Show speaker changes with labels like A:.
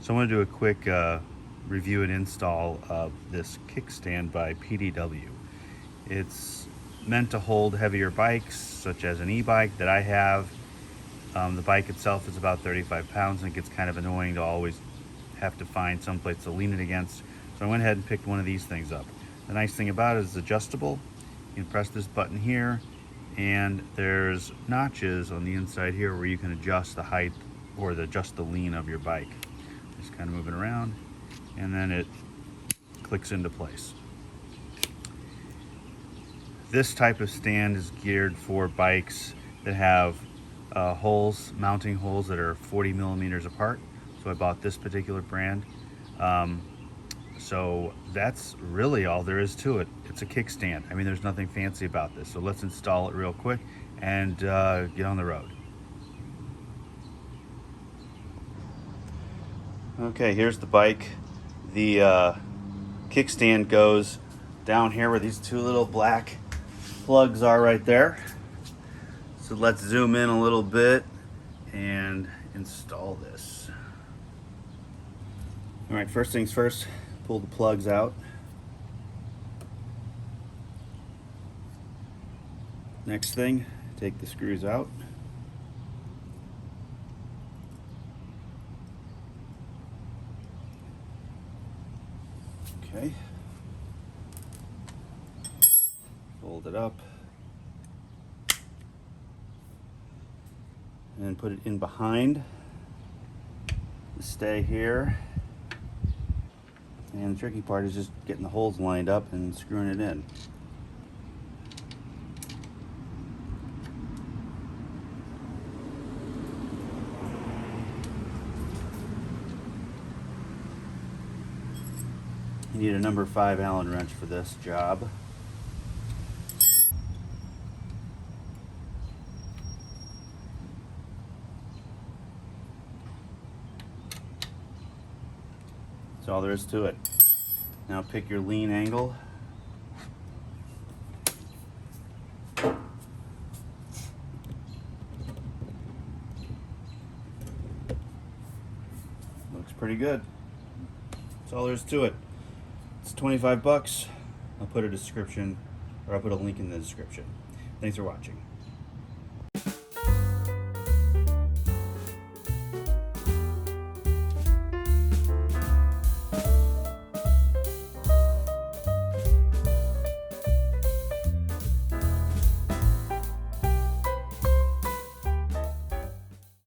A: So I want to do a quick review and install of this kickstand by PDW. It's meant to hold heavier bikes, such as an e-bike that I have. The bike itself is about 35 pounds and it gets kind of annoying to always have to find some place to lean it against. So I went ahead and picked one of these things up. The nice thing about it is it's adjustable. You can press this button here and there's notches on the inside here where you can adjust the height or adjust the lean of your bike. Just kind of moving around and then it clicks into place. This type of stand is geared for bikes that have mounting holes that are 40 millimeters apart. So I bought this particular brand. So that's really all there is to it. It's a kickstand. I mean, there's nothing fancy about this. So let's install it real quick and get on the road. Okay, here's the bike. The kickstand goes down here where these two little black plugs are right there. So let's zoom in a little bit and install this. All right, first things first, pull the plugs out. Next thing, take the screws out. Okay. Fold it up. And put it in behind the stay here. And the tricky part is just getting the holes lined up and screwing it in. You need a number 5 Allen wrench for this job. That's all there is to it. Now pick your lean angle. Looks pretty good. That's all there is to it. It's 25 bucks. I'll put a link in the description. Thanks for watching.